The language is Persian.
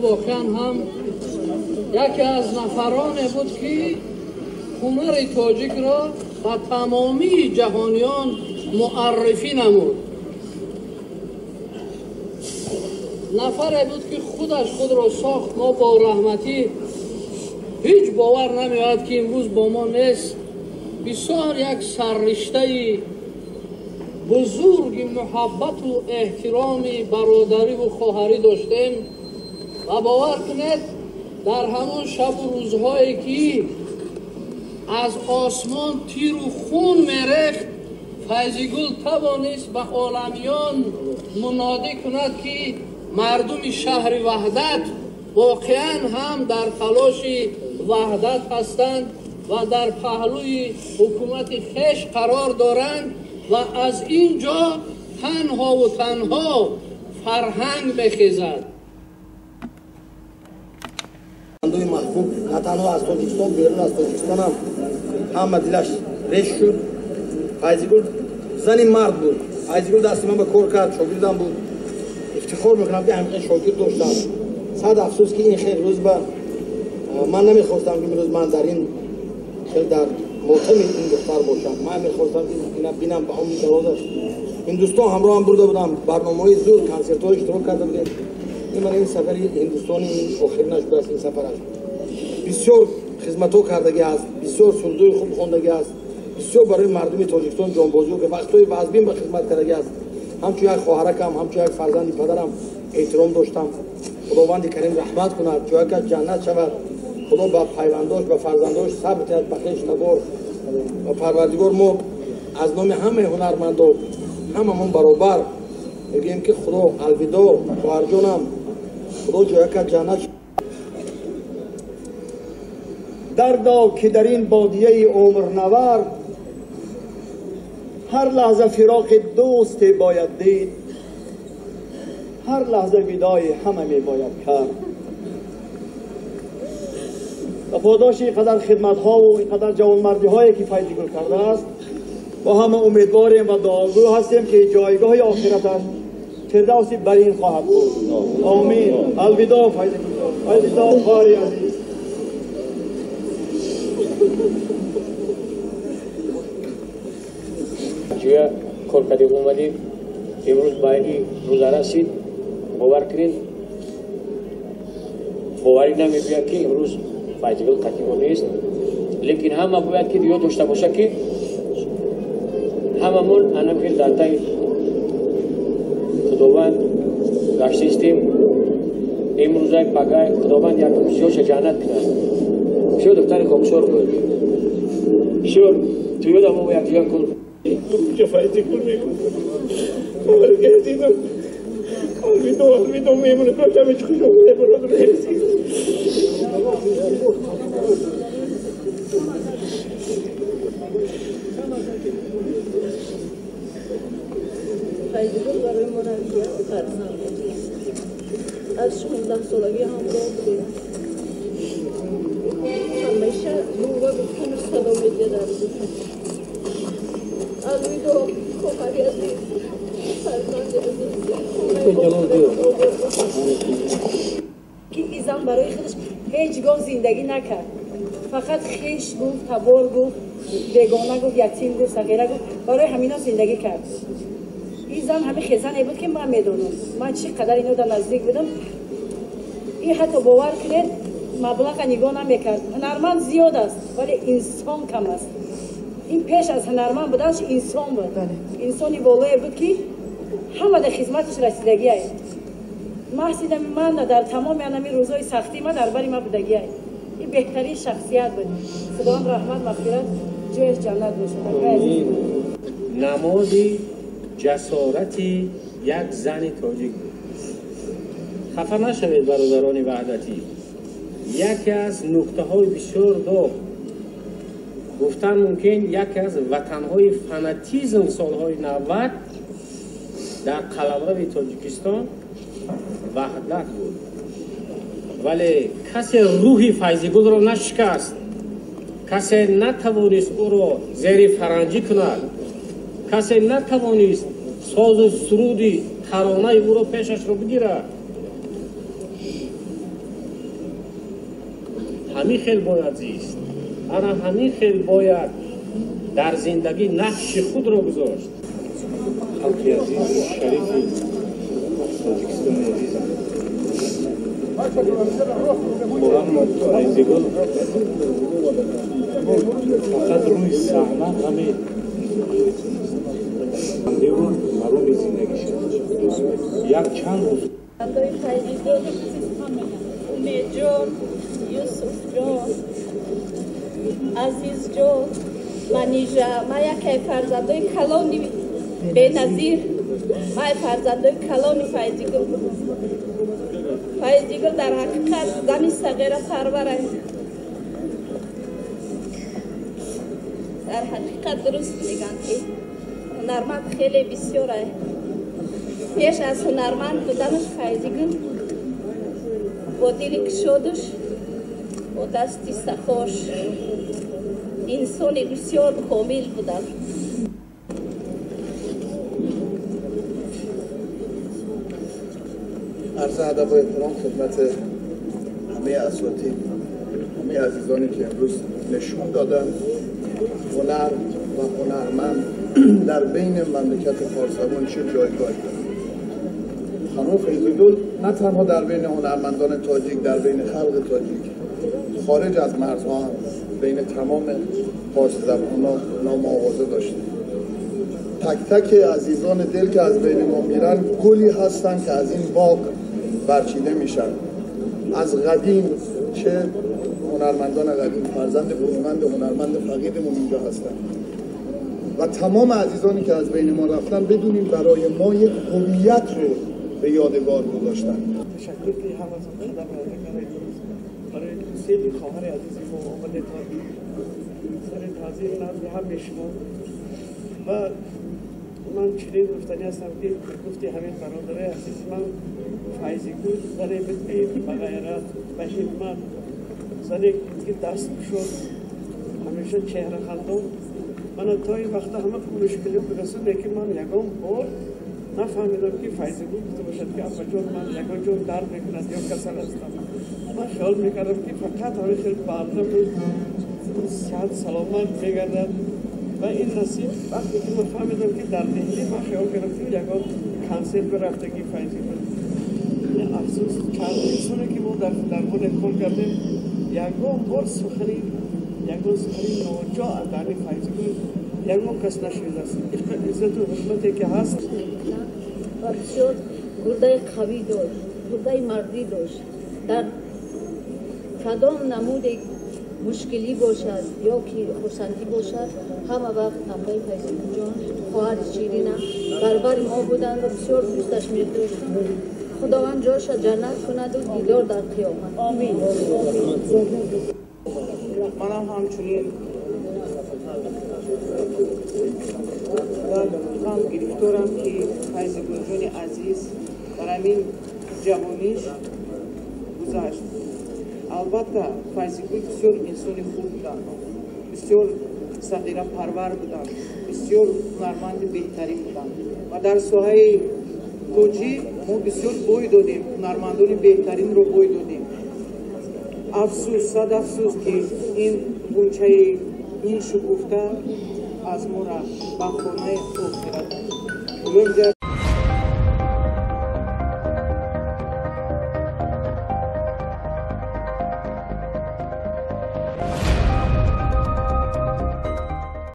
واقعا هم یکی از نفرانی بود که هنر تاجیک را به تمامی جهانیان معرفی نمود. نفری بود که خود را ساخت. ما با رحمتی هیچ باور نمیاد که امروز با ما نیست. بسیار یک سررشته بزرگ محبت و احترام برادری و خواهری داشتیم و باور کنید در همان شب و روزهایی که از آسمان تیر و خون میریخت، فیضگل توانست به عالمیان منادی کند که مردم شهر وحدت واقعا هم در تلاش وحدت هستند و در پهلوی حکومت خویش قرار دارند و از اینجا تنها و تنها فرهنگ بخیزد. اندوی محبوب نه تنها از تاجیکستان، بیرون از تاجیکستان هم همه دلش ریش شد. فیضگل زنی مرد بود. فیضگل دست من به کار کرد، شاگردم بود. افتخار میکنم که همین شاگرد داشتم. صد افسوس که این خیلی روز من نمیخواستم که امروز من در این خیلی در ماتم این دختر باشم. من میخواستم که اینا بینم به همین درازش. هندوستان همراه هم برده بودم، برنامه‌های زور کنسرت‌های اشتراک کرده بودیم. این سفر هندوستانی آخر نشده است. این سفرش بسیار خدمت‌ها کردگی است، بسیار سرودهای خوب خوندگی است، بسیار برای مردم تاجیکستان جانبازی و که وقت‌های بازبین به خدمت کردگی است. همچون یک خواهرکم، همچون یک فرزند پدرم احترام داشتم. خداوند کریم رحمت کند، جایی که جنت شود. خدا به پیونداش به فرزنداش صبر کند، بخشش تبار و پروردگار. ما از نام همه هنرمندا هممون برابر میگیم که خدا الوداع خواهر جانم، خدا جایی که جنت شود. دردا که در این بادیه عمر نورد، هر لحظه فراق دوست باید دید، هر لحظه وداع همه می باید کرد. و پاداش اینقدر خدمت ها و اینقدر جوانمردی هایی که فیضگل کرده است، با همه امیدواریم و دعاگو هستیم که جایگاه آخرتش فردوس برین خواهد بود. آمین. الوداع فیضگل. الوداع خواهری عزیز. جویا کار کردیم اومدیم امروز با این روزه رسید. باور کنین باوری نمی‌بیاد که امروز فیضگل قطعی نیست، لیکن همه باید که یاد داشته باشه که هممون انم در تای خداوند گشتیم. امروز یک پگاه خداوند یک جوش جنت کنه. شو دکتر کامشور بود شو تو یادم او یک جان کن که فیضگل میگم باور کردیدم الوداع میمونه که همه چی خوش آمده برادر عزیز. فیضگل برای ما رویه فرزند از 16 سالگی همراه بودیم. همیشه موقع گفتن صدا میده در بودیم. الوداع خواهری عزیز، فرزند عزیز که ایزم برای خودش هیچگاه زندگی نکرد. فقط خیش گفت، تبار گفت، بیگانه گفت، یتیم گفت، صغیره گفت. برای همینا زندگی کرد. این زن همه خزانه بود که من میدونم. من چقدر اینو در نزدیک بودم. این حتی باور کنید مبلغ نگاه نمیکرد. هنرمند زیاد است ولی انسان کم است. این پیش از هنرمند بودنش انسان بود. انسانی بالایی بود که همه در خدمتش رسیدگی است. محسیدم من در تمام اینمی روزهای سختی من در بری من بودگی است. این بهترین شخصیت بود. خداوند رحمت مغفرت جایش جنت باشه. نمادی جسارتی یک زن تاجیک بود. خفه نشوید برادران وحدتی. یکی از نکته های بسیار داغ گفتن ممکن یکی از وطنهای فناتیزم سالهای 90 در قلمرو تاجیکستان وحدت بود، ولی کسی روحی فیضگل را نشکست، کسی نتوانست او را زیر فرنجی کند، کسی نتوانست ساز و سرودی ترانه او را پیشش را بگیرد. همین خیلی باید زیست. انا همین خیلی باید در زندگی نقش خود را گذاشت. خلقی عزیز، شریفی تاجیکستان عزیزم، واقعا فایزگل فقط روی صحنه همین دیون معلوم زندگی شد. یک چند روز برای فایزگل، امید جان، یوسف جان، عزیز جان، منیژه، ما یک فرزندای کلانی بینظیر، ما فرزندای کلانی فایزگل بود. فایزگل در حقیقت زنی صغیره پرور است. در حقیقت درست میگن که هنرمند خیلی بسیار است. پیش از هنرمند بودنش فایزگل با دل کشادش، با دستی سخاش انسان بسیار کامل بودن. عرض ادب و احترام خدمت همه اساتید، همه عزیزانی که امروز نشون دادن هنر و هنرمند در بین مملکت فارس‌زبان چه جایگاهی دارد. خانم فیض‌الدول نه تنها در بین هنرمندان تاجیک، در بین خلق تاجیک، خارج از مرزها هم بین تمام فارسی زبان‌ها نام آوازه داشته. تک تک عزیزان دل که از بین ما میرن گلی هستن که از این باغ برچیده میشن. از قدیم چه هنرمندان قدیم، فرزند برومند هنرمند فقیدمون اینجا هستن و تمام عزیزانی که از بین ما رفتن بدونیم برای ما یک هویت رو به یادگار گذاشتن. تشکر که حواسم خدمت برای سیدی خواهر عزیزی و آمد تازی سر تازی نزد همه شما و من چنین گفتنی هستم که گفتی همین برادر عزیز من فایزگل زنی بطعید بغیرت و حکمت، زنی که دست شد همیشه چهره خندان. من تا این وقتا همه مشکلی برسونه که من یکم بار نفهمیدم که فایزگل گفته باشد که ابا جان من یکم جان درد میکند یا کسل هستم. من خیال میکردم که فقط همه خیلی بالده بود، صحت سلامت میگردد و این نصیب وقتی که من فهمیدم که در دهلی من خیال کردم که یکم کانسر برفتگی فایزگل. افسوس چند انسانی که ما در خود کل کردیم یکم بار سخنی نوجا در فایزگل یکم کس نشده است. عزت و حکمتی که هست و بسیار گرده قوی داشت، گرده مردی داشت. در کدام نمود مشکلی باشد یا که خرسندی باشد همه وقت همراه فایزگل جان خواهر شیرینم برابر ما بودند و بسیار دوستش می‌داشت. خداوند جایش جنت کند و دیدار در قیامت. آمین. منم همچنین هم گرفتارم که فایزگل جان عزیز در همین جوانیش گذشت. البته فایزگل بسیار انسان خوب بودن، بسیار صغیره پرور بودن، بسیار هنرمند بهترین بودن و در ساحه توجیه ما بسیار بوی دادیم، هنرمندان بهترین رو بوی دادیم. افسوس، صد افسوس که این گونچه این شکوفته از ما را به خانه آخرت